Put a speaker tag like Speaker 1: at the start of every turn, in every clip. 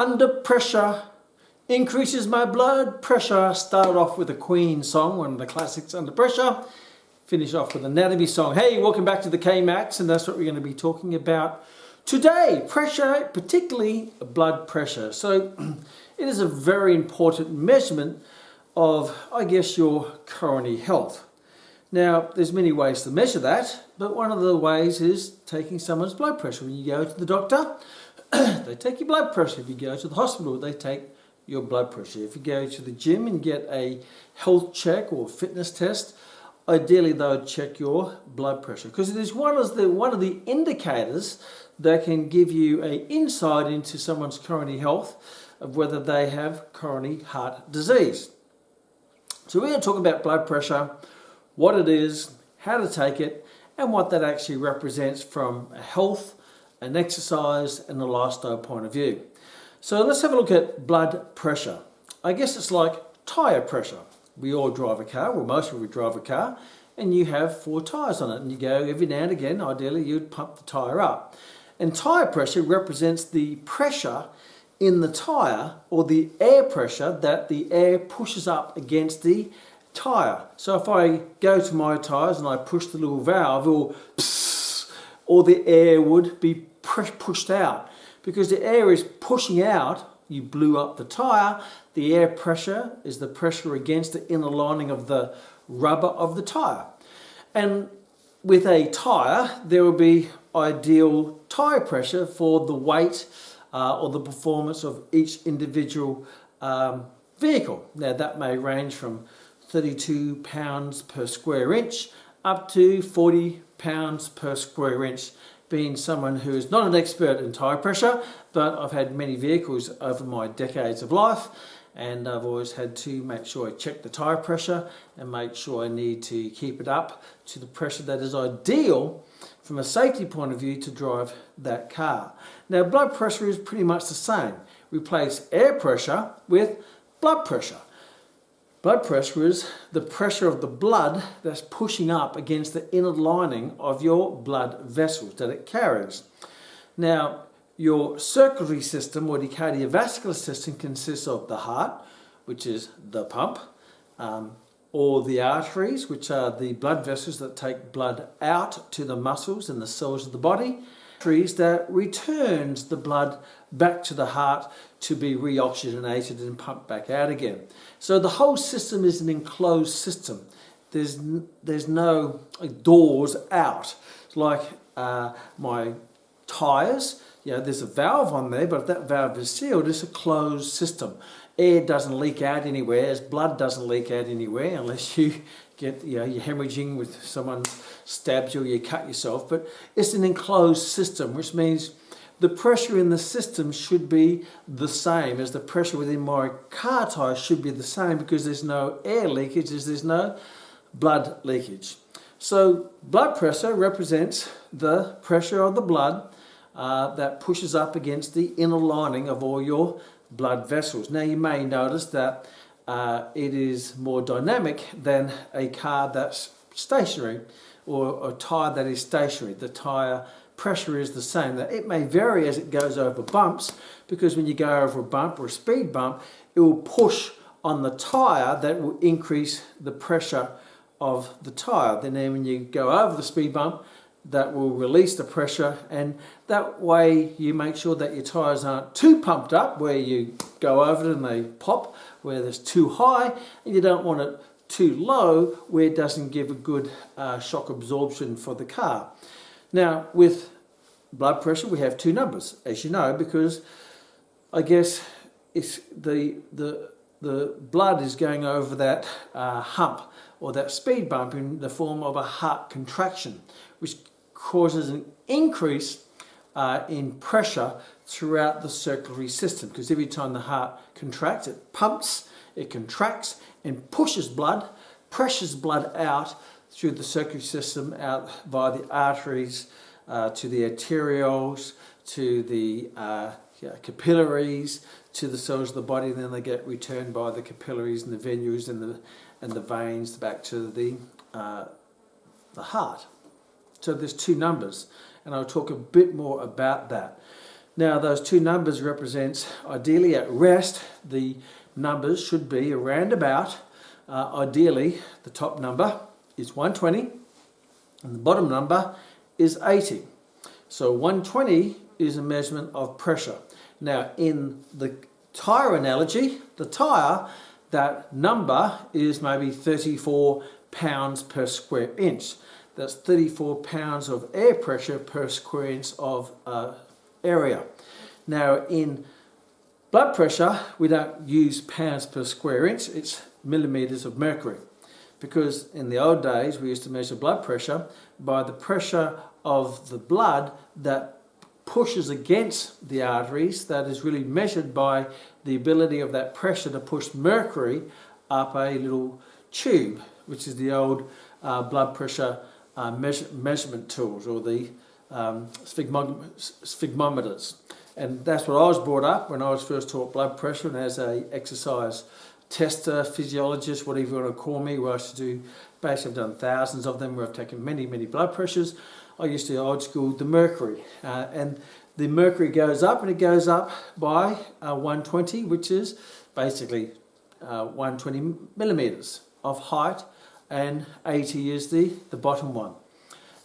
Speaker 1: Under pressure increases my blood pressure. Started off with a Queen song, one of the classics, Under Pressure. Finish off with an anatomy song. Hey, welcome back to the Kmax, and that's what we're going to be talking about today. Pressure, particularly blood pressure. So it is a very important measurement of, I guess, your coronary health. Now, there's many ways to measure that, but one of the ways is taking someone's blood pressure. When you go to the doctor, they take your blood pressure. If you go to the hospital, they take your blood pressure. If you go to the gym and get a health check or fitness test, ideally they would check your blood pressure, because it is one of the indicators that can give you an insight into someone's coronary health of whether they have coronary heart disease. So we're going to talk about blood pressure, what it is, how to take it, and what that actually represents from a health, an exercise, and a lifestyle point of view. So let's have a look at blood pressure. I guess it's like tyre pressure. We all drive a car, well, most of us drive a car, and you have 4 tyres on it, and you go every now and again, ideally you'd pump the tyre up. And tyre pressure represents the pressure in the tyre, or the air pressure that the air pushes up against the tyre. So if I go to my tyres and I push the little valve, or the air would be pushed out. Because the air is pushing out, you blew up the tyre, the air pressure is the pressure against the inner lining of the rubber of the tyre. And with a tyre, there will be ideal tyre pressure for the weight or the performance of each individual vehicle. Now that may range from 32 pounds per square inch up to 40 pounds per square inch. Being someone who is not an expert in tyre pressure, but I've had many vehicles over my decades of life, and I've always had to make sure I check the tyre pressure and make sure I need to keep it up to the pressure that is ideal from a safety point of view to drive that car. Now, blood pressure is pretty much the same. Replace air pressure with blood pressure. Blood pressure is the pressure of the blood that's pushing up against the inner lining of your blood vessels that it carries. Now, your circulatory system or the cardiovascular system consists of the heart, which is the pump, or the arteries, which are the blood vessels that take blood out to the muscles and the cells of the body, arteries that returns the blood back to the heart to be reoxygenated and pumped back out again. So the whole system is an enclosed system. There's no doors out. It's like my tyres, there's a valve on there, but if that valve is sealed, it's a closed system. Air doesn't leak out anywhere, as blood doesn't leak out anywhere unless you get you're hemorrhaging with someone stabs you or you cut yourself. But it's an enclosed system, which means the pressure in the system should be the same as the pressure within my car tyre should be the same, because there's no air leakage, there's no blood leakage. So blood pressure represents the pressure of the blood that pushes up against the inner lining of all your blood vessels. Now you may notice that it is more dynamic than a car that's stationary, or a tyre that is stationary. The tyre pressure is the same. Now, it may vary as it goes over bumps, because when you go over a bump or a speed bump, it will push on the tyre that will increase the pressure of the tyre. Then when you go over the speed bump, that will release the pressure, and that way you make sure that your tyres aren't too pumped up where you go over it and they pop, where there's too high, and you don't want it too low where it doesn't give a good shock absorption for the car. Now, with blood pressure, we have 2 numbers, as you know, because I guess it's the blood is going over that hump or that speed bump in the form of a heart contraction, which causes an increase in pressure throughout the circulatory system, because every time the heart contracts, it pumps, it contracts and pushes blood, pressures blood out through the circulatory system, out via the arteries, to the arterioles, to the capillaries, to the cells of the body, and then they get returned by the capillaries and the venules and the veins back to the heart. So there's 2 numbers, and I'll talk a bit more about that. Now those two numbers represents, ideally at rest, the numbers should be around about, ideally the top number is 120 and the bottom number is 80. So 120 is a measurement of pressure. Now in the tyre analogy, the tyre, that number is maybe 34 pounds per square inch. That's 34 pounds of air pressure per square inch of area. Now in blood pressure, we don't use pounds per square inch, it's millimeters of mercury. Because in the old days, we used to measure blood pressure by the pressure of the blood that pushes against the arteries, that is really measured by the ability of that pressure to push mercury up a little tube, which is the old blood pressure measurement tools, or the sphygmometers. And that's what I was brought up when I was first taught blood pressure, and as a exercise tester, physiologist, whatever you want to call me, where I used to do, basically I've done thousands of them where I've taken many blood pressures. I used to old school the mercury, and the mercury goes up, and it goes up by 120, which is basically 120 millimeters of height, and 80 is the bottom one.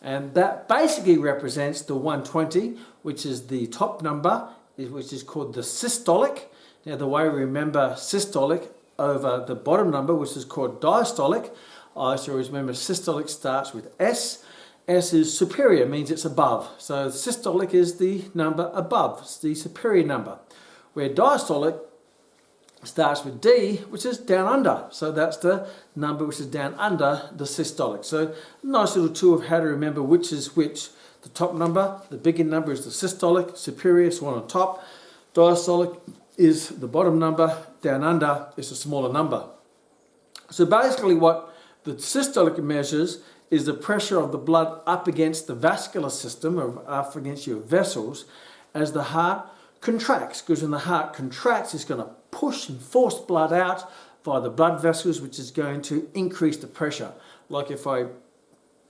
Speaker 1: And that basically represents the 120, which is the top number, which is called the systolic. Now the way we remember systolic over the bottom number, which is called diastolic, I used to always remember systolic starts with S. S is superior, means it's above. So systolic is the number above, it's the superior number. Where diastolic starts with D, which is down under. So that's the number which is down under the systolic. So nice little tool of how to remember which is which. The top number, the bigger number is the systolic, superior is the one on top. Diastolic is the bottom number, down under is the smaller number. So basically what the systolic measures is the pressure of the blood up against the vascular system, or up against your vessels, as the heart contracts. Because when the heart contracts, it's going to push and force blood out via the blood vessels, which is going to increase the pressure. Like if I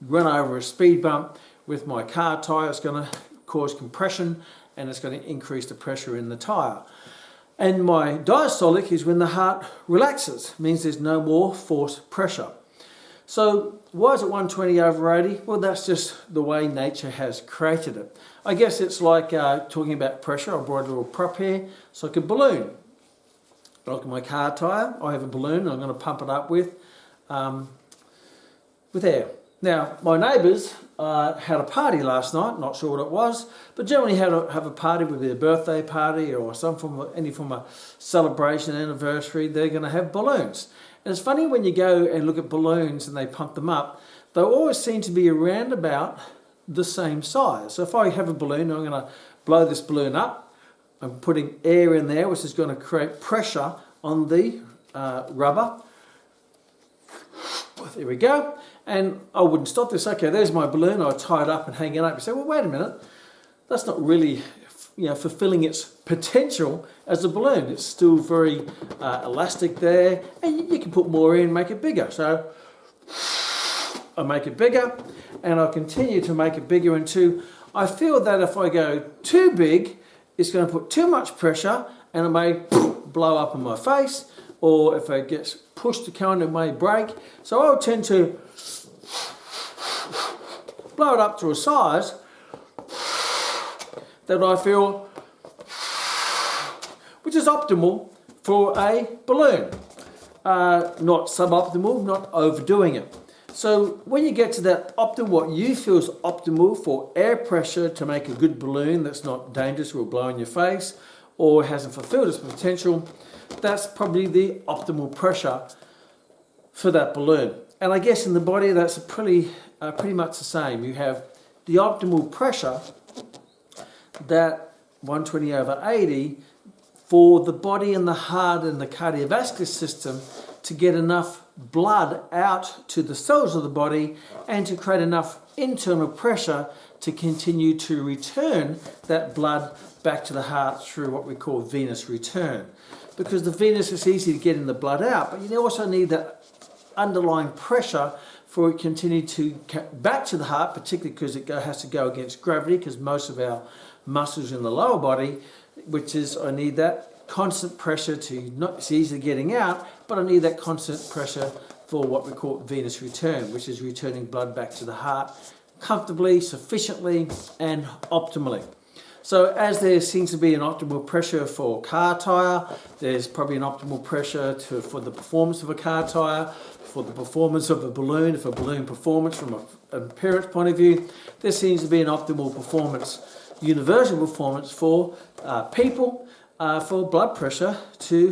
Speaker 1: run over a speed bump with my car tyre, it's going to cause compression and it's going to increase the pressure in the tyre. And my diastolic is when the heart relaxes, it means there's no more force pressure. So why is it 120 over 80? Well, that's just the way nature has created it. I guess it's like talking about pressure. I brought a little prop here. It's like a balloon. Like my car tyre, I have a balloon I'm going to pump it up with air. Now, my neighbours had a party last night, not sure what it was, but generally have a party with their birthday party or any form of celebration, anniversary, they're going to have balloons. And it's funny when you go and look at balloons and they pump them up, they always seem to be around about the same size. So if I have a balloon, I'm going to blow this balloon up. I'm putting air in there, which is going to create pressure on the rubber. There we go. And I wouldn't stop this. Okay, there's my balloon. I tie it up and hang it up. You say, well, wait a minute. That's not really, fulfilling its potential as a balloon. It's still very elastic there, and you can put more in, make it bigger. So I make it bigger, and I continue to make it bigger until I feel that if I go too big, it's going to put too much pressure, and it may blow up in my face, or if it gets pushed to kind, it may break. So I'll tend to blow it up to a size that I feel which is optimal for a balloon. Not suboptimal, not overdoing it. So when you get to that optimal, what you feel is optimal for air pressure to make a good balloon that's not dangerous or will blow in your face or hasn't fulfilled its potential, that's probably the optimal pressure for that balloon. And I guess in the body that's pretty much the same. You have the optimal pressure, that 120 over 80, for the body and the heart and the cardiovascular system to get enough blood out to the cells of the body and to create enough internal pressure to continue to return that blood back to the heart through what we call venous return. Because the venous is easy to get in the blood out, but you also need that underlying pressure for it to continue to back to the heart, particularly because it has to go against gravity, because most of our muscles in the lower body, which is I need that constant pressure to, not it's easy getting out, but I need that constant pressure for what we call venous return, which is returning blood back to the heart comfortably, sufficiently, and optimally. So as there seems to be an optimal pressure for a car tyre, there's probably an optimal pressure for the performance of a car tyre, for the performance of a balloon, if a balloon performance from an appearance point of view, there seems to be an optimal performance, universal performance for people, for blood pressure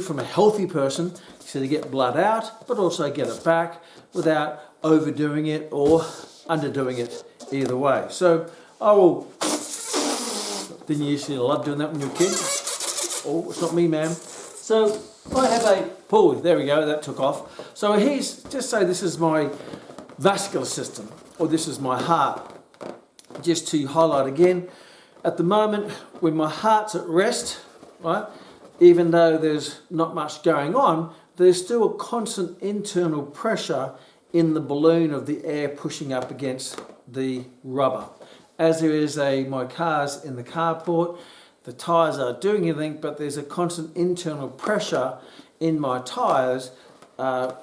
Speaker 1: from a healthy person, so to get blood out, but also get it back without overdoing it or underdoing it either way. So I will... Didn't you used to love doing that when you were a kid? Oh, it's not me, ma'am. So I have a pull. There we go. That took off. So here's, just say this is my vascular system, or this is my heart. Just to highlight again, at the moment when my heart's at rest, right, even though there's not much going on, there's still a constant internal pressure in the balloon of the air pushing up against the rubber. As there is my car's in the carport, the tyres aren't doing anything, but there's a constant internal pressure in my tyres,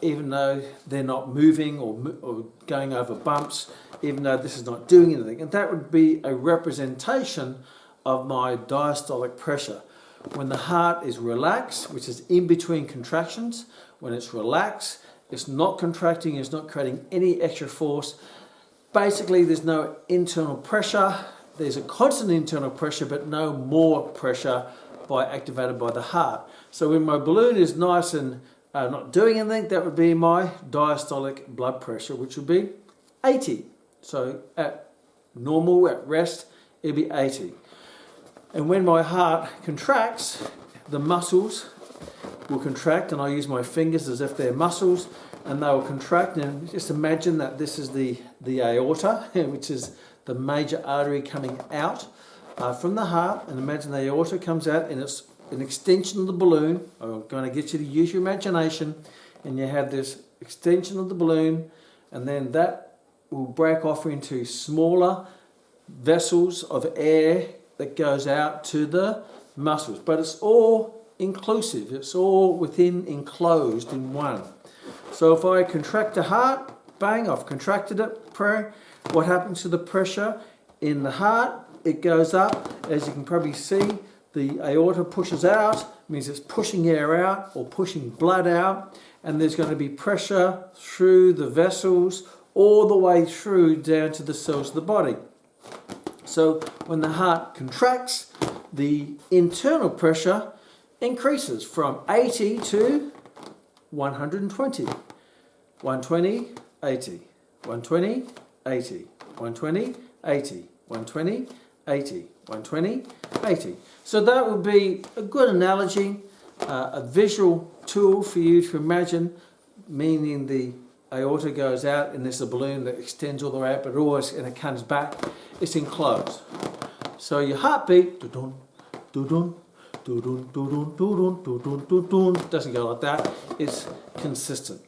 Speaker 1: even though they're not moving or going over bumps, even though this is not doing anything. And that would be a representation of my diastolic pressure. When the heart is relaxed, which is in between contractions, when it's relaxed, it's not contracting, it's not creating any extra force. Basically, there's no internal pressure. There's a constant internal pressure, but no more pressure activated by the heart. So when my balloon is nice and not doing anything, that would be my diastolic blood pressure, which would be 80. So at normal, at rest, it'd be 80. And when my heart contracts, the muscles will contract, and I use my fingers as if they're muscles, and they will contract. And just imagine that this is the aorta, which is the major artery coming out from the heart. And imagine the aorta comes out and it's an extension of the balloon. I'm going to get you to use your imagination. And you have this extension of the balloon, and then that will break off into smaller vessels of air that goes out to the muscles. But it's all inclusive. It's all enclosed in one. So if I contract the heart, bang, I've contracted it. What happens to the pressure in the heart? It goes up. As you can probably see, the aorta pushes out, means it's pushing air out or pushing blood out, and there's going to be pressure through the vessels all the way through down to the cells of the body. So when the heart contracts, the internal pressure increases from 80 to 120, 120, 80, 120, 80, 120, 80, 120, 80, 120, 80. So that would be a good analogy, a visual tool for you to imagine, meaning the aorta goes out and there's a balloon that extends all the way out, but always, and it comes back, it's enclosed. So your heartbeat, doo-dun, doo-dun, doo-dun, doo-dun, doo-dun, doo-dun, doo-dun, doesn't go like that, it's consistent.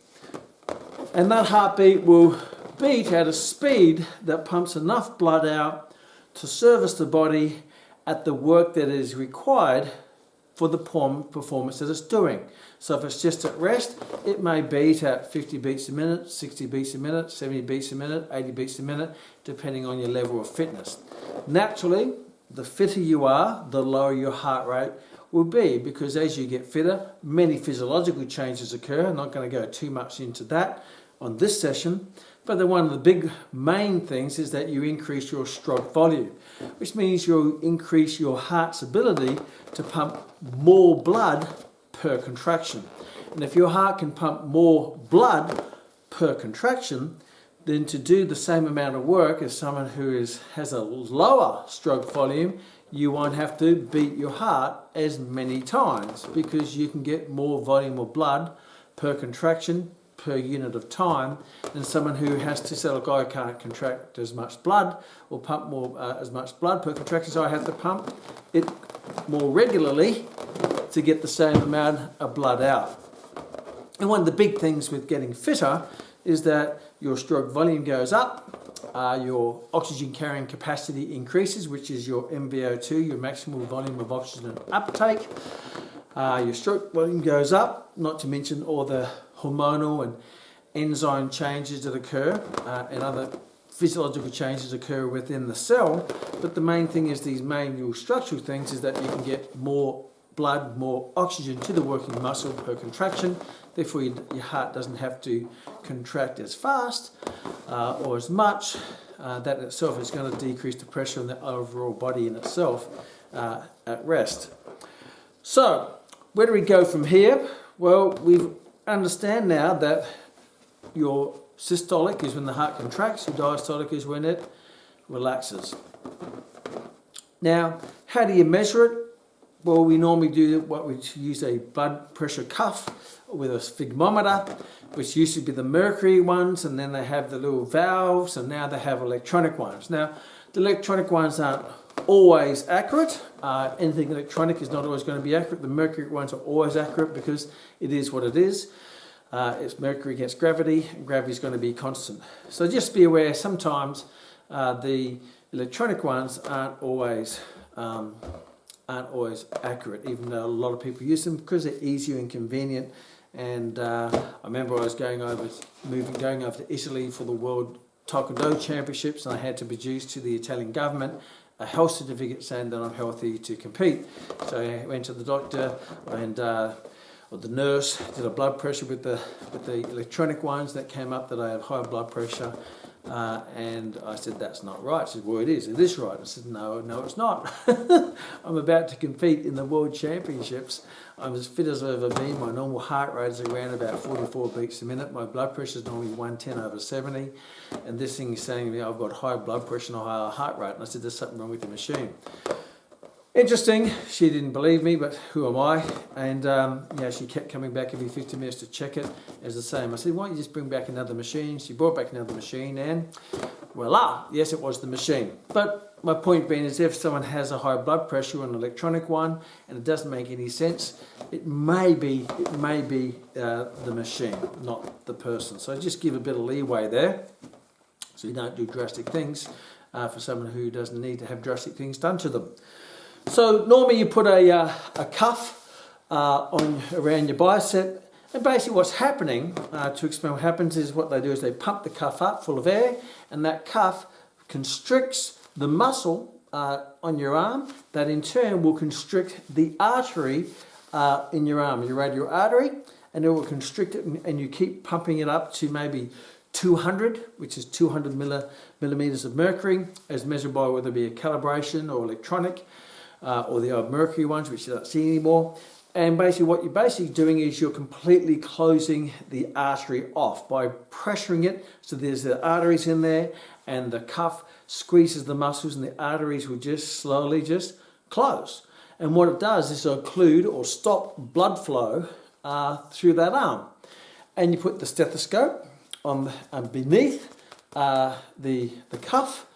Speaker 1: And that heartbeat will beat at a speed that pumps enough blood out to service the body at the work that is required for the performance that it's doing. So if it's just at rest, it may beat at 50 beats a minute, 60 beats a minute, 70 beats a minute, 80 beats a minute, depending on your level of fitness. Naturally, the fitter you are, the lower your heart rate will be, because as you get fitter, many physiological changes occur. I'm not going to go too much into that on this session, but one of the big main things is that you increase your stroke volume, which means you'll increase your heart's ability to pump more blood per contraction. And if your heart can pump more blood per contraction, then to do the same amount of work as someone who has a lower stroke volume, you won't have to beat your heart as many times, because you can get more volume of blood per contraction per unit of time than someone who has to say, look, I can't contract as much blood or pump more as much blood per contraction, so I have to pump it more regularly to get the same amount of blood out. And one of the big things with getting fitter is that your stroke volume goes up your oxygen carrying capacity increases, which is your MVO2, your maximum volume of oxygen uptake. Your stroke volume goes up, not to mention all the hormonal and enzyme changes that occur and other physiological changes occur within the cell. But the main thing is these main structural things is that you can get more blood, more oxygen to the working muscle per contraction. Therefore your heart doesn't have to contract as fast or as much. That in itself is going to decrease the pressure on the overall body in itself at rest. So where do we go from here? Well, we understand now that your systolic is when the heart contracts, your diastolic is when it relaxes. Now, how do you measure it? Well, we normally do what we use a blood pressure cuff with a sphygmometer, which used to be the mercury ones, and then they have the little valves, and now they have electronic ones. Now, the electronic ones aren't always accurate. Anything electronic is not always going to be accurate. The mercury ones are always accurate because it is what it is. It's mercury against gravity, and gravity is going to be constant. So just be aware, sometimes the electronic ones aren't always accurate, even though a lot of people use them because they're easier and convenient. And I remember I was going over to Italy for the World Taekwondo Championships, and I had to produce to the Italian government a health certificate saying that I'm healthy to compete. So I went to the doctor and or the nurse did a blood pressure with the electronic ones that came up that I have high blood pressure. And I said, that's not right. She said, well, it is right. I said, no, it's not. I'm about to compete in the World Championships. I'm as fit as I've ever been. My normal heart rate is around about 44 beats a minute. My blood pressure is normally 110/70. And this thing is saying to me, I've got high blood pressure and a higher heart rate. And I said, there's something wrong with the machine. Interesting, she didn't believe me, but who am I? And she kept coming back every 50 minutes to check it as the same. I said, why don't you just bring back another machine? She brought back another machine and voila, yes, it was the machine. But my point being is if someone has a high blood pressure on an electronic one and it doesn't make any sense, it may be the machine, not the person. So just give a bit of leeway there so you don't do drastic things for someone who doesn't need to have drastic things done to them. So normally you put a cuff around your bicep, and basically what's happening, to explain what happens, is what they do is they pump the cuff up full of air, and that cuff constricts the muscle on your arm, that in turn will constrict the artery in your arm, your radial artery, and it will constrict it, and you keep pumping it up to maybe 200, which is 200 millimeters of mercury, as measured by whether it be a calibration or electronic, or the old mercury ones, which you don't see anymore. And basically what you're doing is you're completely closing the artery off by pressuring it. So there's the arteries in there, and the cuff squeezes the muscles, and the arteries will just slowly close. And what it does is occlude or stop blood flow through that arm. And you put the stethoscope on beneath the cuff,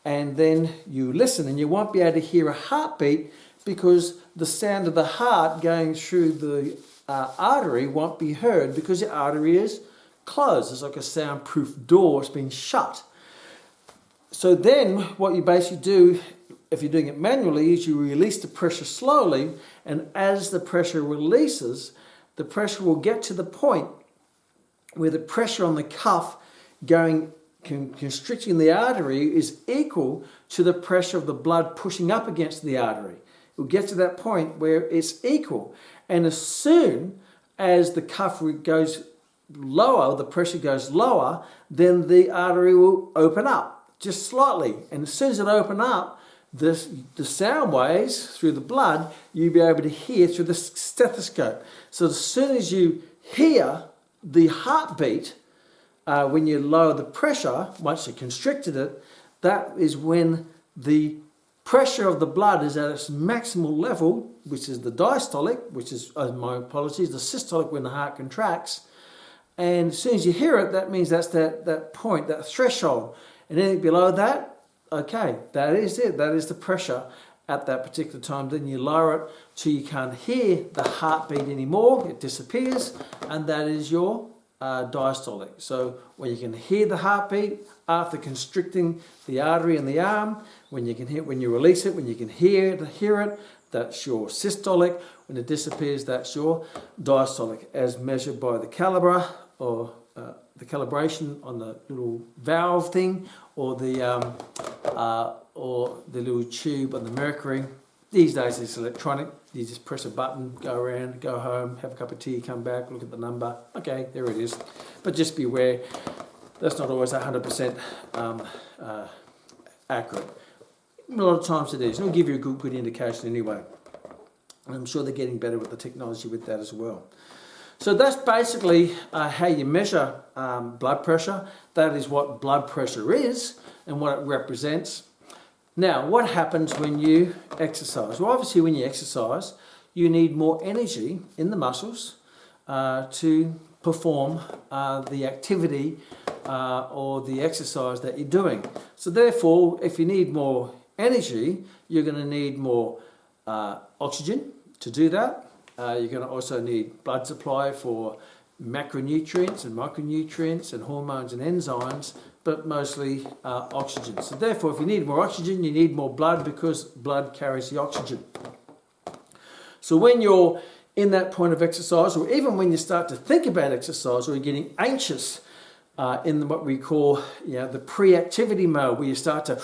Speaker 1: and then you listen, and you won't be able to hear a heartbeat because the sound of the heart going through the artery won't be heard because the artery is closed. It's like a soundproof door, it's been shut. So then what you basically do, if you're doing it manually, is you release the pressure slowly, and as the pressure releases, the pressure will get to the point where the pressure on the cuff constricting the artery is equal to the pressure of the blood pushing up against the artery. It will get to that point where it's equal. And as soon as the cuff goes lower, the pressure goes lower, then the artery will open up just slightly. And as soon as it opens up, the sound waves through the blood, you'll be able to hear through the stethoscope. So as soon as you hear the heartbeat, when you lower the pressure, once you constricted it, that is when the pressure of the blood is at its maximal level, which is the diastolic, which is, my apologies, the systolic when the heart contracts. And as soon as you hear it, that means that's that point, that threshold. And anything below that, okay, that is it. That is the pressure at that particular time. Then you lower it till you can't hear the heartbeat anymore. It disappears, and that is your diastolic. So when you can hear the heartbeat after constricting the artery in the arm, when you release it, when you can hear it, that's your systolic. When it disappears, that's your diastolic, as measured by the caliber, or the calibration on the little valve thing, or the little tube on the mercury. These days it's electronic. You just press a button, go around, go home, have a cup of tea, come back, look at the number. Okay, there it is. But just beware, that's not always 100% accurate. A lot of times it is. It'll give you a good indication anyway. And I'm sure they're getting better with the technology with that as well. So that's basically how you measure blood pressure. That is what blood pressure is and what it represents. Now, what happens when you exercise? Well, obviously when you exercise, you need more energy in the muscles to perform the activity or the exercise that you're doing. So therefore, if you need more energy, you're going to need more oxygen to do that. You're going to also need blood supply for macronutrients and micronutrients and hormones and enzymes, but mostly oxygen. So therefore, if you need more oxygen, you need more blood, because blood carries the oxygen. So when you're in that point of exercise, or even when you start to think about exercise, or you're getting anxious in what we call the pre-activity mode, where you start to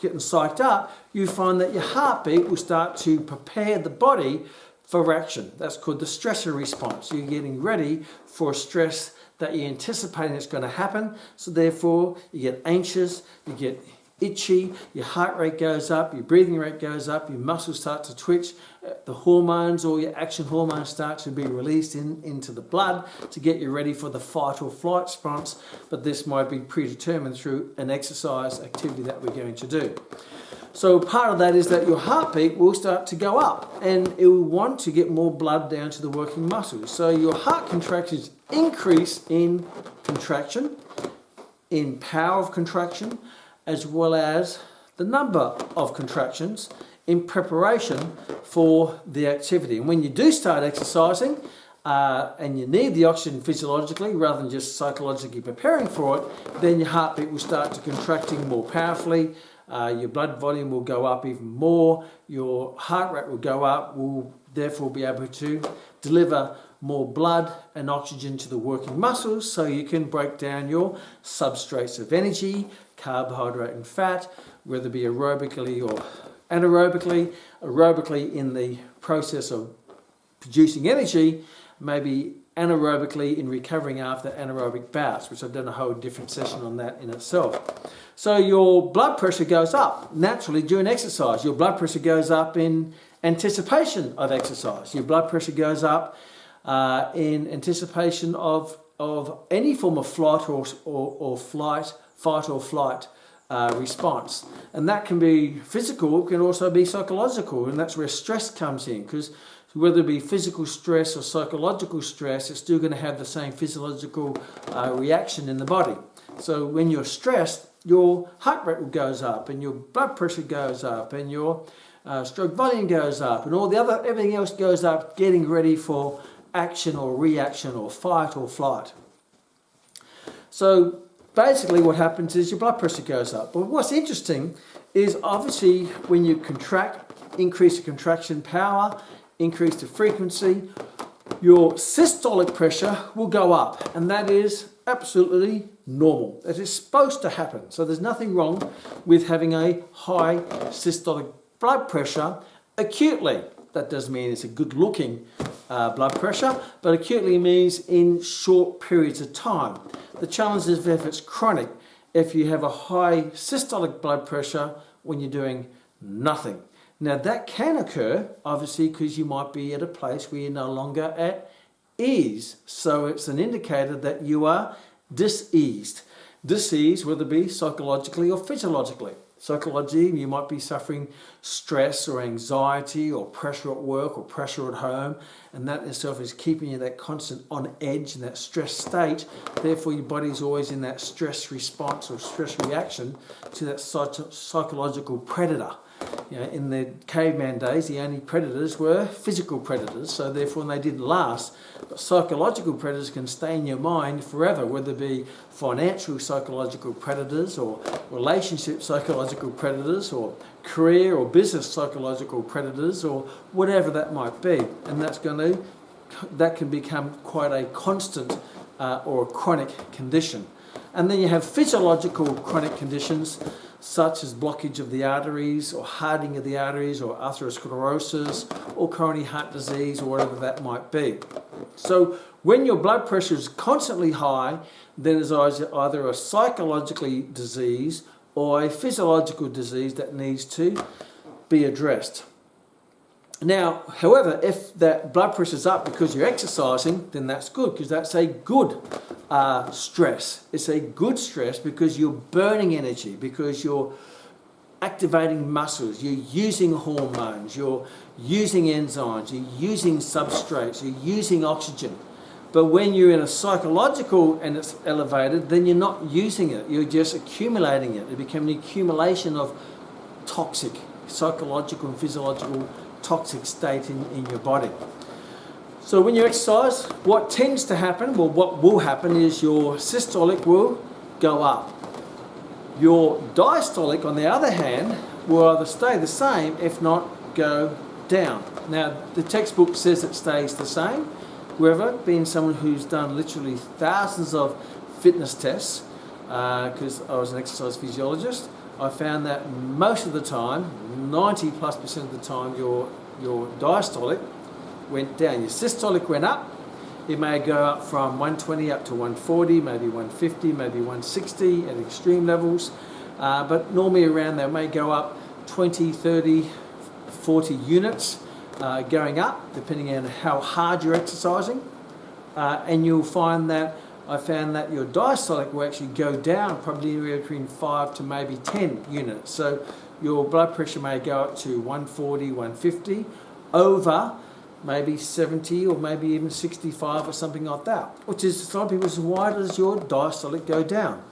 Speaker 1: getting psyched up, you find that your heartbeat will start to prepare the body for action. That's called the stressor response. You're getting ready for a stress that you're anticipating it's going to happen. So therefore, you get anxious, you get itchy, your heart rate goes up, your breathing rate goes up, your muscles start to twitch, the hormones or your action hormones start to be released into the blood to get you ready for the fight or flight response. But this might be predetermined through an exercise activity that we're going to do. So part of that is that your heartbeat will start to go up, and it will want to get more blood down to the working muscles. So your heart contractions increase in contraction, in power of contraction, as well as the number of contractions in preparation for the activity. And when you do start exercising, and you need the oxygen physiologically rather than just psychologically preparing for it, then your heartbeat will start to contracting more powerfully. Your blood volume will go up even more, your heart rate will go up, will therefore be able to deliver more blood and oxygen to the working muscles, so you can break down your substrates of energy, carbohydrate and fat, whether it be aerobically or anaerobically. Aerobically in the process of producing energy, maybe anaerobically in recovering after anaerobic bouts, which I've done a whole different session on that in itself. So your blood pressure goes up naturally during exercise. Your blood pressure goes up in anticipation of exercise. Your blood pressure goes up in anticipation of any form of fight or flight response. And that can be physical, it can also be psychological, and that's where stress comes in, because whether it be physical stress or psychological stress, it's still going to have the same physiological reaction in the body. So when you're stressed, your heart rate goes up, and your blood pressure goes up, and your stroke volume goes up, and everything else goes up, getting ready for action or reaction or fight or flight. So basically what happens is your blood pressure goes up. But what's interesting is obviously when you contract, increase the contraction power, increase the frequency, your systolic pressure will go up, and that is absolutely normal. It is supposed to happen. So there's nothing wrong with having a high systolic blood pressure acutely. That doesn't mean it's a good looking blood pressure, but acutely means in short periods of time. The challenge is if it's chronic, if you have a high systolic blood pressure when you're doing nothing. Now that can occur, obviously, because you might be at a place where you're no longer at ease. So it's an indicator that you are diseased. Disease, whether it be psychologically or physiologically. Psychologically, you might be suffering stress or anxiety or pressure at work or pressure at home, and that itself is keeping you that constant on edge in that stress state. Therefore, your body is always in that stress response or stress reaction to that psychological predator. In the caveman days, the only predators were physical predators, so therefore they didn't last. But psychological predators can stay in your mind forever, whether it be financial psychological predators or relationship psychological predators or career or business psychological predators or whatever that might be. And that can become quite a constant or a chronic condition. And then you have physiological chronic conditions such as blockage of the arteries or hardening of the arteries or atherosclerosis or coronary heart disease or whatever that might be. So when your blood pressure is constantly high, then there's either a psychological disease or a physiological disease that needs to be addressed. Now, however, if that blood pressure is up because you're exercising, then that's good, because that's a good stress. It's a good stress because you're burning energy, because you're activating muscles, you're using hormones, you're using enzymes, you're using substrates, you're using oxygen. But when you're in a psychological and it's elevated, then you're not using it, you're just accumulating it. It becomes an accumulation of toxic, psychological and physiological toxic state in your body. So when you exercise, what tends to happen, well, what will happen is your systolic will go up. Your diastolic, on the other hand, will either stay the same, if not go down. Now, the textbook says it stays the same. However, being someone who's done literally thousands of fitness tests, because I was an exercise physiologist, I found that most of the time, 90+% of the time, your diastolic went down. Your systolic went up. It may go up from 120 up to 140, maybe 150, maybe 160 at extreme levels. But normally around there, it may go up 20, 30, 40 units going up, depending on how hard you're exercising. And you'll find that I found that your diastolic will actually go down probably anywhere between 5 to maybe 10 units. So your blood pressure may go up to 140, 150, over maybe 70 or maybe even 65 or something like that. Which is, some people say, why does your diastolic go down?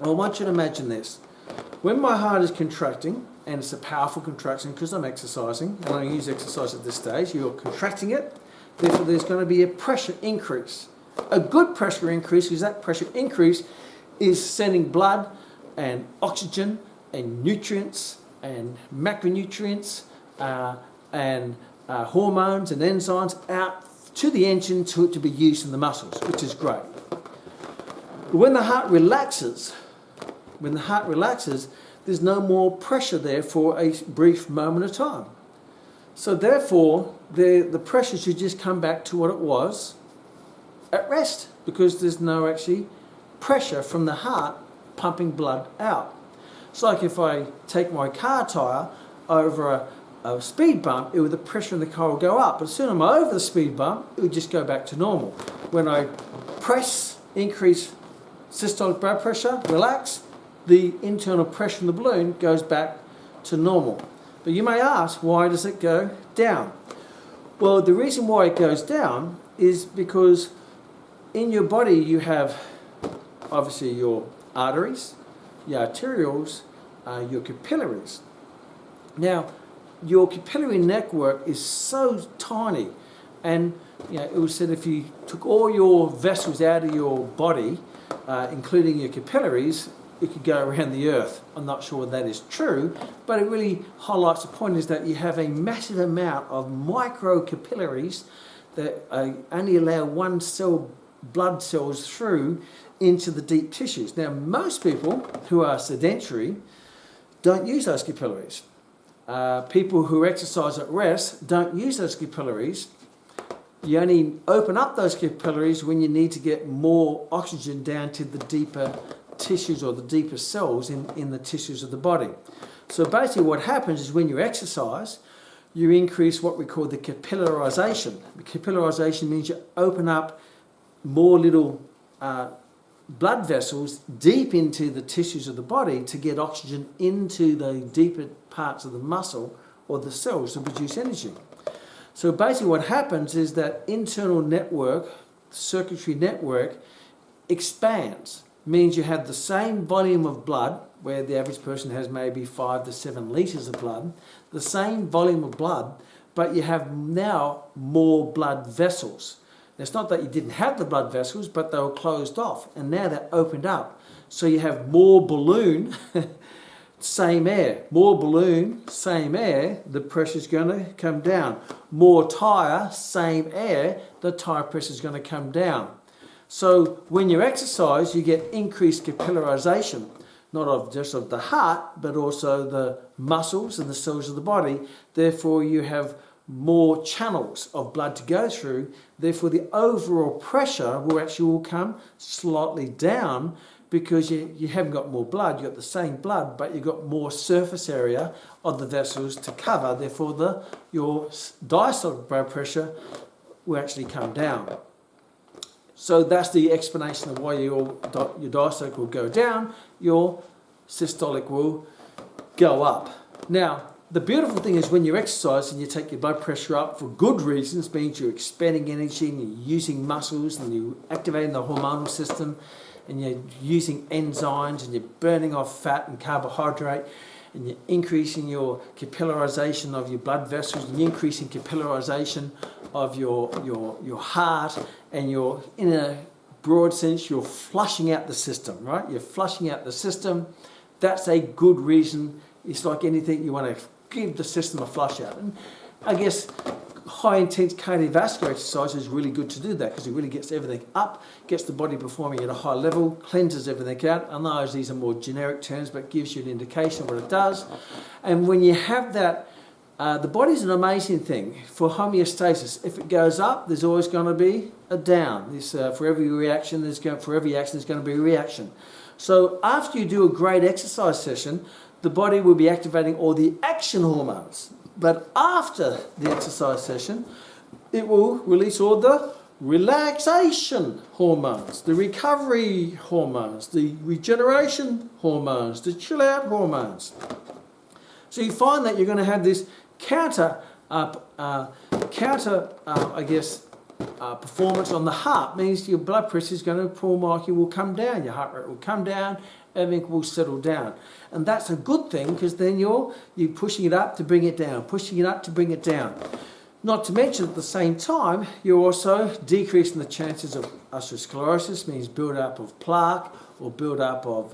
Speaker 1: Well, I want you to imagine this. When my heart is contracting, and it's a powerful contraction because I'm exercising, and I use exercise at this stage, you're contracting it, therefore there's going to be a pressure increase. A good pressure increase, because that pressure increase is sending blood and oxygen and nutrients and macronutrients and hormones and enzymes out to the engine to be used in the muscles, which is great. But when the heart relaxes, there's no more pressure there for a brief moment of time. So therefore, the pressure should just come back to what it was at rest, because there's no actually pressure from the heart pumping blood out. It's like if I take my car tyre over a speed bump, the pressure in the car will go up. But as soon as I'm over the speed bump, it would just go back to normal. When I press, increase systolic blood pressure, relax, the internal pressure in the balloon goes back to normal. But you may ask, why does it go down? Well, the reason why it goes down is because in your body you have obviously your arteries, your arterioles, your capillaries. Now, your capillary network is so tiny, and it was said if you took all your vessels out of your body, including your capillaries, it could go around the earth. I'm not sure that is true, but it really highlights the point is that you have a massive amount of micro capillaries that only allow one cell blood cells through into the deep tissues. Now, most people who are sedentary don't use those capillaries. People who exercise at rest don't use those capillaries. You only open up those capillaries when you need to get more oxygen down to the deeper tissues or the deeper cells in the tissues of the body. So basically what happens is when you exercise, you increase what we call the capillarization. The capillarization means you open up more little blood vessels deep into the tissues of the body to get oxygen into the deeper parts of the muscle or the cells to produce energy. So basically what happens is that internal network, circuitry network, expands. means you have the same volume of blood, where the average person has maybe 5 to 7 litres of blood, the same volume of blood, but you have now more blood vessels. It's not that you didn't have the blood vessels, but they were closed off, and now they're opened up. So you have more balloon, same air. More balloon, same air, the pressure's going to come down. More tyre, same air, the tyre pressure's going to come down. So when you exercise, you get increased capillarization, not just of the heart, but also the muscles and the cells of the body. Therefore, you have more channels of blood to go through. Therefore, the overall pressure will come slightly down, because you haven't got more blood. You've got the same blood, but you've got more surface area of the vessels to cover. Therefore, your diastolic blood pressure will actually come down. So that's the explanation of why your diastolic will go down, your systolic will go up. Now, the beautiful thing is when you exercise and you take your blood pressure up for good reasons, means you're expending energy and you're using muscles and you're activating the hormonal system and you're using enzymes and you're burning off fat and carbohydrate and you're increasing your capillarization of your blood vessels and you're increasing capillarization of your heart, and you're, in a broad sense, you're flushing out the system, right? You're flushing out the system. That's a good reason. It's like anything, you want to give the system a flush out. And I guess high intense cardiovascular exercise is really good to do that, because it really gets everything up, gets the body performing at a high level, cleanses everything out. I know these are more generic terms, but gives you an indication of what it does. And when you have that, the body's an amazing thing for homeostasis. If it goes up, there's always going to be a down. For every reaction, for every action, there's going to be a reaction. So after you do a great exercise session, the body will be activating all the action hormones. But after the exercise session, it will release all the relaxation hormones, the recovery hormones, the regeneration hormones, the chill out hormones. So you find that you're going to have this performance on the heart. Means your blood pressure is going to, poor molecule will come down, your heart rate will come down, everything will settle down. And that's a good thing, because then you're pushing it up to bring it down, pushing it up to bring it down. Not to mention, at the same time, you're also decreasing the chances of atherosclerosis, means build up of plaque or build up of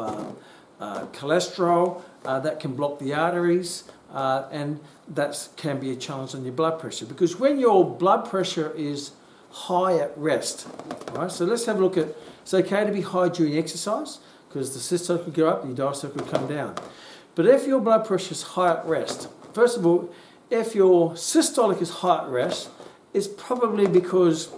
Speaker 1: cholesterol that can block the arteries, and that can be a challenge on your blood pressure. Because when your blood pressure is high at rest, right? So let's have a look at, it's okay to be high during exercise, because the systolic will go up and your diastolic will come down. But if your blood pressure is high at rest, first of all, if your systolic is high at rest, it's probably because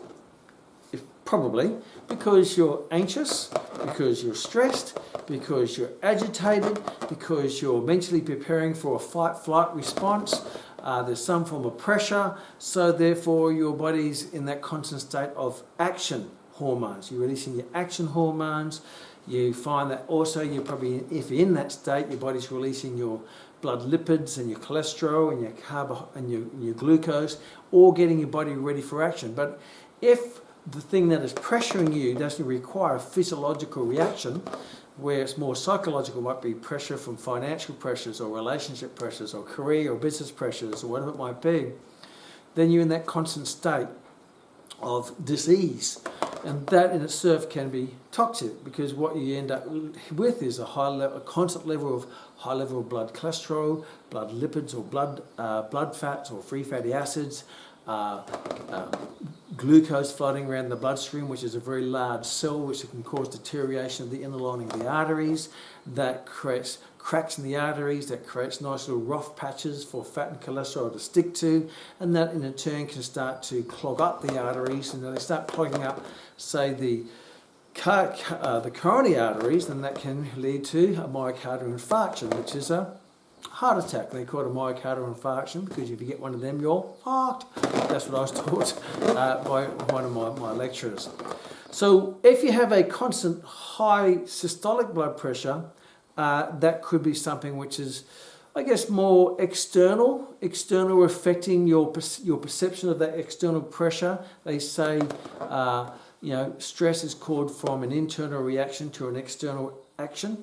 Speaker 1: you're anxious, because you're stressed, because you're agitated, because you're mentally preparing for a fight-flight response. There's some form of pressure, so therefore your body's in that constant state of action hormones. You're releasing your action hormones. You find that also you're probably, if you're in that state, your body's releasing your blood lipids and your cholesterol and your glucose, all getting your body ready for action. But if the thing that is pressuring you doesn't require a physiological reaction, where it's more psychological, might be pressure from financial pressures or relationship pressures or career or business pressures or whatever it might be, then you're in that constant state of disease. And that in itself can be toxic, because what you end up with is a constant level of high level of blood cholesterol, blood lipids or blood fats or free fatty acids, glucose floating around the bloodstream, which is a very large cell, which can cause deterioration of the inner lining of the arteries. That creates cracks in the arteries, that creates nice little rough patches for fat and cholesterol to stick to, and that in turn can start to clog up the arteries, and then they start clogging up, say, the coronary arteries, and that can lead to a myocardial infarction, which is a heart attack. They call it a myocardial infarction because if you get one of them, you're fucked. That's what I was taught by one of my lecturers. So if you have a constant high systolic blood pressure, that could be something which is, I guess, more external affecting your perception of that external pressure. They say stress is caused from an internal reaction to an external action.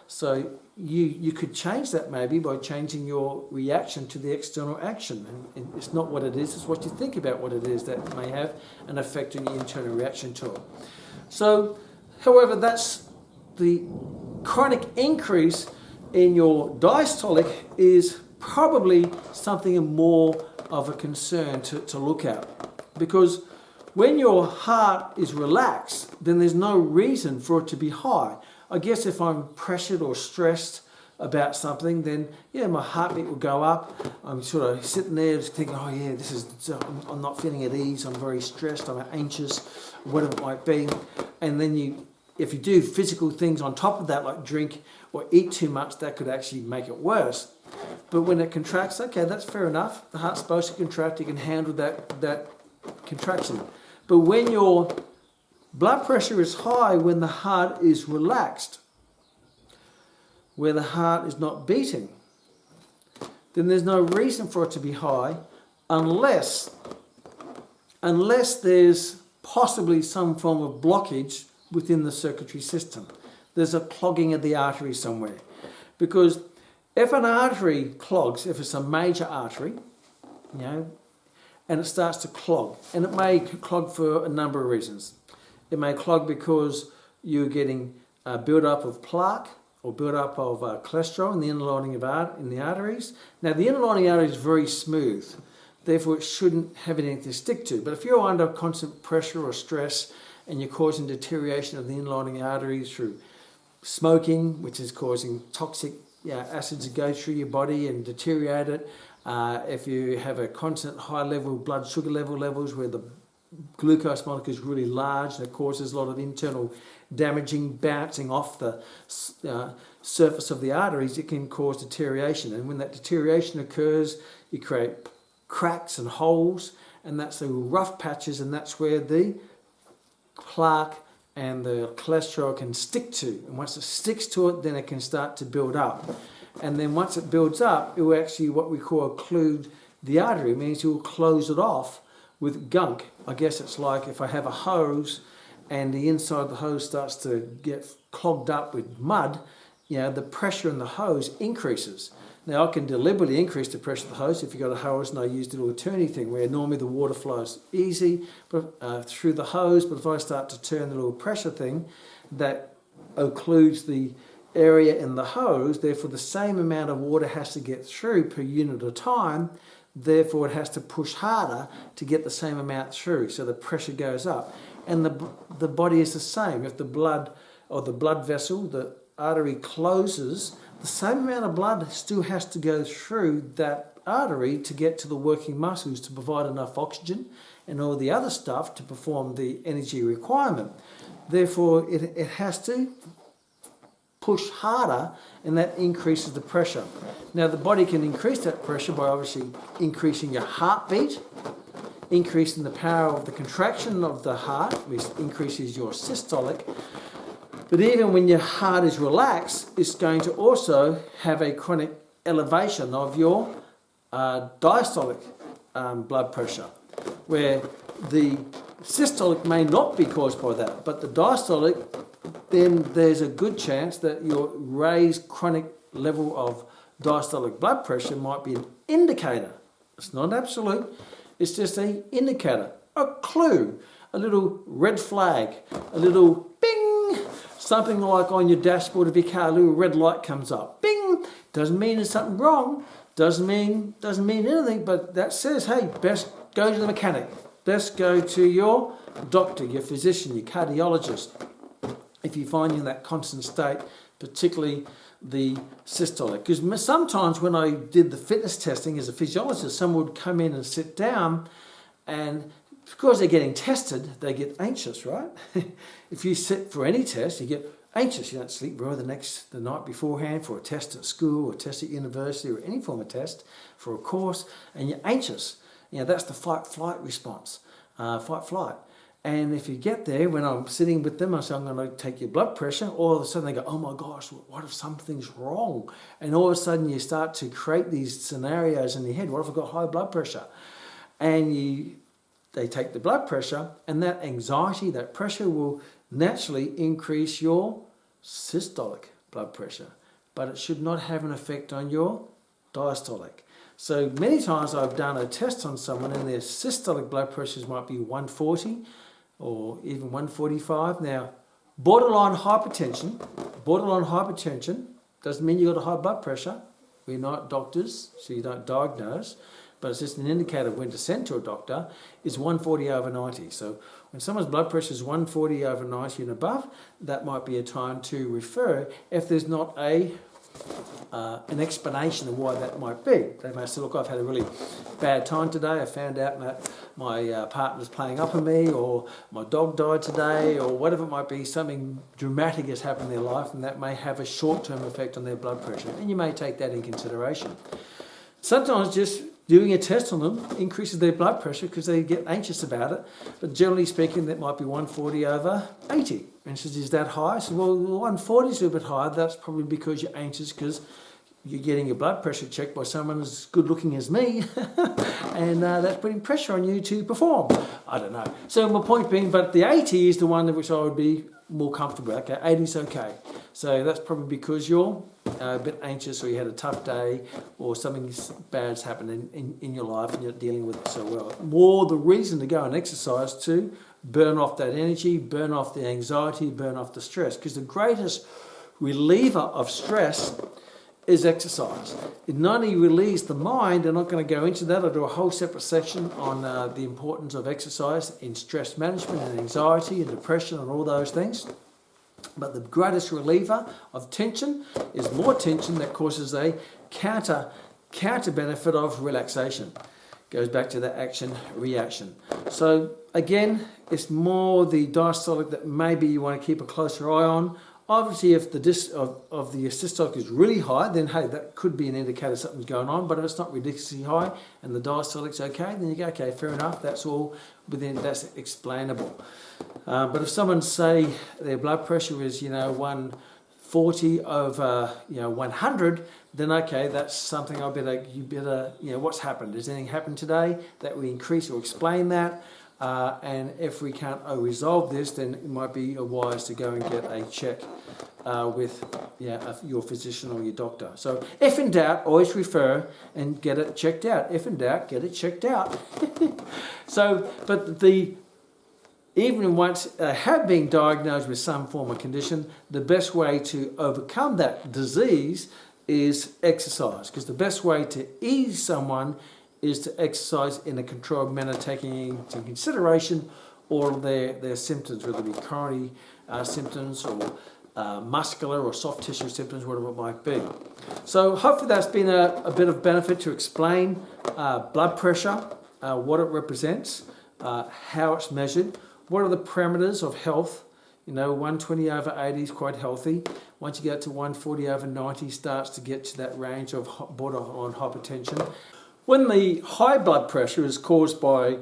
Speaker 1: So you could change that maybe by changing your reaction to the external action. And it's not what it is, it's what you think about what it is that may have an effect on your internal reaction to it. So, however, that's the chronic increase in your diastolic is probably something more of a concern to look at. Because when your heart is relaxed, then there's no reason for it to be high. I guess if I'm pressured or stressed about something, then my heartbeat will go up. I'm sort of sitting there just thinking, I'm not feeling at ease, I'm very stressed, I'm anxious, whatever it might be. And then if you do physical things on top of that, like drink or eat too much, that could actually make it worse. But when it contracts, okay, that's fair enough. The heart's supposed to contract, you can handle that contraction. But when your blood pressure is high, when the heart is relaxed, where the heart is not beating, then there's no reason for it to be high unless there's possibly some form of blockage within the circulatory system. There's a clogging of the artery somewhere. Because if an artery clogs, if it's a major artery, and it starts to clog, and it may clog for a number of reasons. It may clog because you're getting a build-up of plaque or build-up of cholesterol in the inner lining in the arteries. Now, the inner lining artery is very smooth, therefore it shouldn't have anything to stick to. But if you're under constant pressure or stress and you're causing deterioration of the inner lining arteries through smoking, which is causing toxic acids to go through your body and deteriorate it, if you have a constant high level blood sugar levels where the glucose molecule is really large and it causes a lot of internal damaging, bouncing off the surface of the arteries, it can cause deterioration. And when that deterioration occurs, you create cracks and holes, and that's the rough patches, and that's where the plaque and the cholesterol can stick to. And once it sticks to it, then it can start to build up. And then once it builds up, it will actually what we call occlude the artery. It means you will close it off with gunk. I guess it's like if I have a hose and the inside of the hose starts to get clogged up with mud, the pressure in the hose increases. Now I can deliberately increase the pressure of the hose if you've got a hose, and I use the little turny thing where normally the water flows easy through the hose, but if I start to turn the little pressure thing, that occludes the area in the hose, therefore the same amount of water has to get through per unit of time, therefore it has to push harder to get the same amount through, so the pressure goes up. And the body is the same. If the blood or the blood vessel, the artery closes, the same amount of blood still has to go through that artery to get to the working muscles to provide enough oxygen and all the other stuff to perform the energy requirement. Therefore it has to push harder, and that increases the pressure. Now the body can increase that pressure by obviously increasing your heartbeat, increasing the power of the contraction of the heart, which increases your systolic. But even when your heart is relaxed, it's going to also have a chronic elevation of your diastolic blood pressure, where the systolic may not be caused by that, but the diastolic, then there's a good chance that your raised chronic level of diastolic blood pressure might be an indicator. It's not absolute, it's just an indicator, a clue, a little red flag, a little bing, something like on your dashboard of your car, a little red light comes up, bing, doesn't mean there's something wrong, doesn't mean anything, but that says, hey, best go to the mechanic, best go to your doctor, your physician, your cardiologist. If you find you in that constant state, particularly the systolic. Because sometimes when I did the fitness testing as a physiologist, someone would come in and sit down, and because they're getting tested, they get anxious, right? If you sit for any test, you get anxious. You don't sleep well the night beforehand for a test at school or a test at university or any form of test for a course, and you're anxious. That's the fight-flight response, fight-flight. And if you get there, when I'm sitting with them, I say, I'm going to take your blood pressure. All of a sudden they go, oh my gosh, what if something's wrong? And all of a sudden you start to create these scenarios in your head. What if I've got high blood pressure? And you they take the blood pressure, and that anxiety, that pressure will naturally increase your systolic blood pressure, but it should not have an effect on your diastolic. So many times I've done a test on someone and their systolic blood pressures might be 140 or even 145. Now, borderline hypertension doesn't mean you've got a high blood pressure. We're not doctors, so you don't diagnose, but it's just an indicator of when to send to a doctor, is 140 over 90. So when someone's blood pressure is 140 over 90 and above, that might be a time to refer if there's not an explanation of why that might be. They may say, look, I've had a really bad time today. I found out that my partner's playing up on me, or my dog died today, or whatever it might be. Something dramatic has happened in their life, and that may have a short-term effect on their blood pressure, and you may take that in consideration. Sometimes just doing a test on them increases their blood pressure because they get anxious about it, but generally speaking, that might be 140 over 80. And says, is that high? So, well, 140 is a bit high. That's probably because you're anxious because you're getting your blood pressure checked by someone as good looking as me, and that's putting pressure on you to perform. I don't know. So my point being, but the 80 is the one which I would be more comfortable with. Okay, 80 is okay. So that's probably because you're a bit anxious, or you had a tough day, or something bad's happened in your life and you're dealing with it so well. More the reason to go and exercise to burn off that energy, burn off the anxiety, burn off the stress. Because the greatest reliever of stress is exercise. It not only relieves the mind, I'm not going to go into that, I'll do a whole separate section on the importance of exercise in stress management and anxiety and depression and all those things. But the greatest reliever of tension is more tension that causes a counter benefit of relaxation. Goes back to the action-reaction. So again, it's more the diastolic that maybe you want to keep a closer eye on. Obviously, if the of the systolic is really high, then hey, that could be an indicator something's going on. But if it's not ridiculously high and the diastolic's okay, then you go, okay, fair enough, that's all within, that's explainable. But if someone say their blood pressure is 140 over 100, then okay, that's something you better what's happened? Has anything happened today that we increase or explain that? And if we can't resolve this, then it might be wise to go and get a check with your physician or your doctor. So if in doubt, always refer and get it checked out. If in doubt, get it checked out. So, but even once have been diagnosed with some form of condition, the best way to overcome that disease is exercise. Because the best way to ease someone is to exercise in a controlled manner, taking into consideration all of their symptoms, whether it be coronary symptoms or muscular or soft tissue symptoms, whatever it might be. So hopefully that's been a bit of benefit to explain blood pressure, what it represents, how it's measured, what are the parameters of health. 120 over 80 is quite healthy. Once you get to 140 over 90, starts to get to that range of borderline hypertension. When the high blood pressure is caused by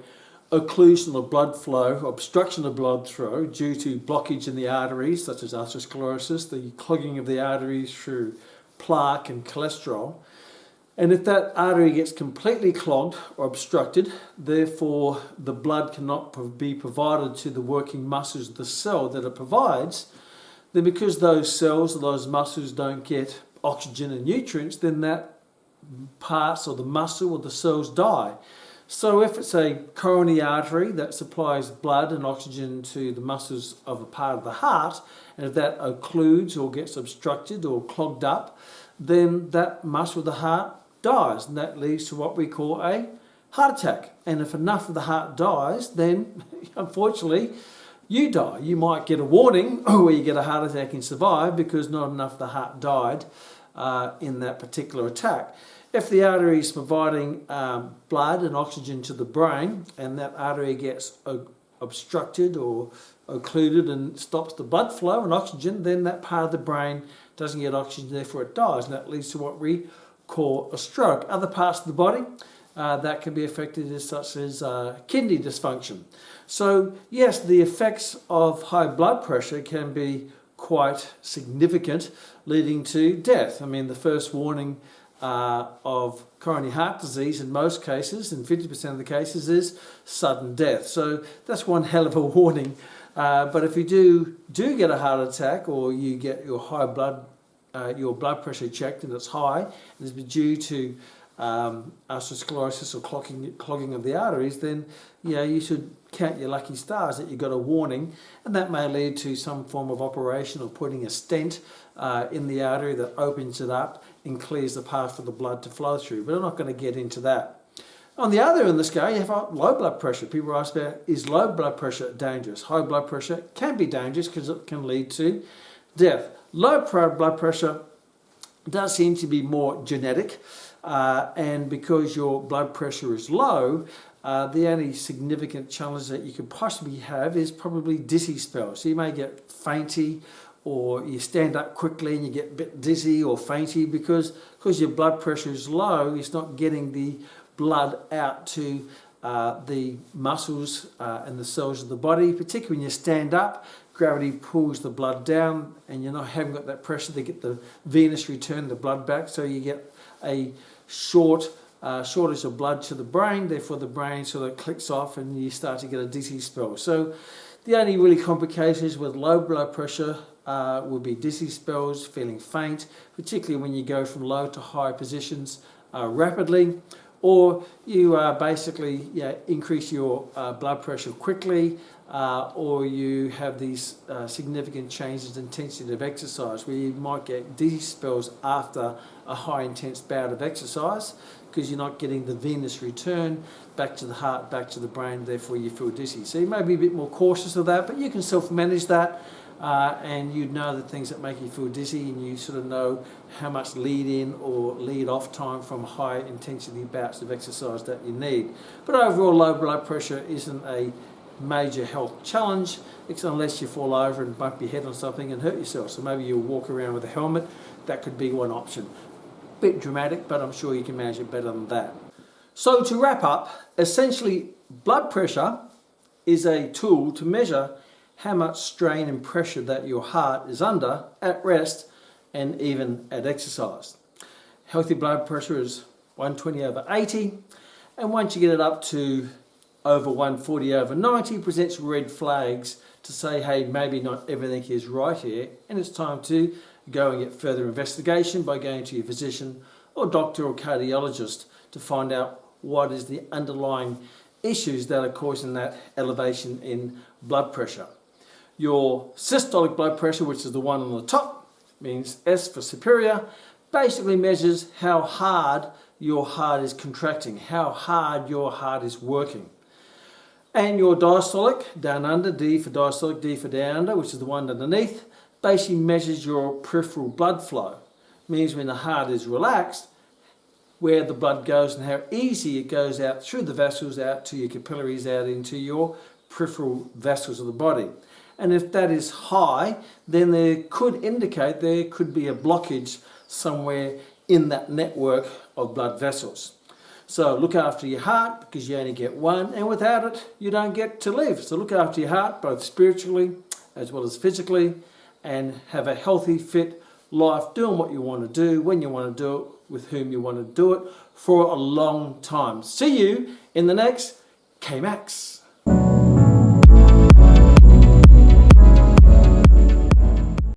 Speaker 1: occlusion of blood flow, obstruction of blood flow due to blockage in the arteries, such as atherosclerosis, the clogging of the arteries through plaque and cholesterol, and if that artery gets completely clogged or obstructed, therefore the blood cannot be provided to the working muscles of the cell that it provides, then because those cells or those muscles don't get oxygen and nutrients, then that parts or the muscle or the cells die. So if it's a coronary artery that supplies blood and oxygen to the muscles of a part of the heart, and if that occludes or gets obstructed or clogged up, then that muscle of the heart dies, and that leads to what we call a heart attack. And if enough of the heart dies, then unfortunately you die. You might get a warning where you get a heart attack and survive because not enough of the heart died in that particular attack. If the artery is providing blood and oxygen to the brain, and that artery gets obstructed or occluded and stops the blood flow and oxygen, then that part of the brain doesn't get oxygen, therefore it dies, and that leads to what we call a stroke. Other parts of the body that can be affected such as kidney dysfunction. So yes, the effects of high blood pressure can be quite significant, leading to death. I mean, the first warning of coronary heart disease in most cases, in 50% of the cases, is sudden death. So that's one hell of a warning. But if you do get a heart attack, or you get your your blood pressure checked and it's high, and it's due to atherosclerosis or clogging of the arteries, then you should count your lucky stars that you got a warning, and that may lead to some form of operation or putting a stent in the artery that opens it up and clears the path for the blood to flow through. But I'm not going to get into that. On the other end of the scale, you have low blood pressure. People ask about, is low blood pressure dangerous? High blood pressure can be dangerous because it can lead to death. Low blood pressure does seem to be more genetic, and because your blood pressure is low, the only significant challenge that you could possibly have is probably dizzy spells. So you may get fainty, or you stand up quickly and you get a bit dizzy or fainty because your blood pressure is low. It's not getting the blood out to the muscles and the cells of the body. Particularly when you stand up, gravity pulls the blood down, and haven't got that pressure to get the venous return the blood back. So you get a shortage of blood to the brain. Therefore, the brain sort of clicks off, and you start to get a dizzy spell. So the only really complications with low blood pressure would be dizzy spells, feeling faint, particularly when you go from low to high positions rapidly, or you basically increase your blood pressure quickly, or you have these significant changes in intensity of exercise, where you might get dizzy spells after a high intense bout of exercise, because you're not getting the venous return back to the heart, back to the brain, therefore you feel dizzy. So you may be a bit more cautious of that, but you can self-manage that, and you know the things that make you feel dizzy, and you sort of know how much lead in or lead off time from high intensity bouts of exercise that you need. But overall, low blood pressure isn't a major health challenge, unless you fall over and bump your head on something and hurt yourself. So maybe you'll walk around with a helmet. That could be one option. Bit dramatic, but I'm sure you can manage it better than that. So to wrap up, essentially blood pressure is a tool to measure how much strain and pressure that your heart is under at rest and even at exercise. Healthy blood pressure is 120/80, and once you get it up to over 140/90, presents red flags to say, hey, maybe not everything is right here, and it's time to go and get further investigation by going to your physician or doctor or cardiologist to find out what is the underlying issues that are causing that elevation in blood pressure. Your systolic blood pressure, which is the one on the top, means S for superior, basically measures how hard your heart is contracting, how hard your heart is working. And your diastolic, down under, D for diastolic, D for down under, which is the one underneath, basically measures your peripheral blood flow. It means when the heart is relaxed, where the blood goes and how easy it goes out through the vessels, out to your capillaries, out into your peripheral vessels of the body. And if that is high, then there could indicate there could be a blockage somewhere in that network of blood vessels. So look after your heart, because you only get one, and without it, you don't get to live. So look after your heart, both spiritually as well as physically, and have a healthy, fit life, doing what you want to do, when you want to do it, with whom you want to do it, for a long time. See you in the next Kmax.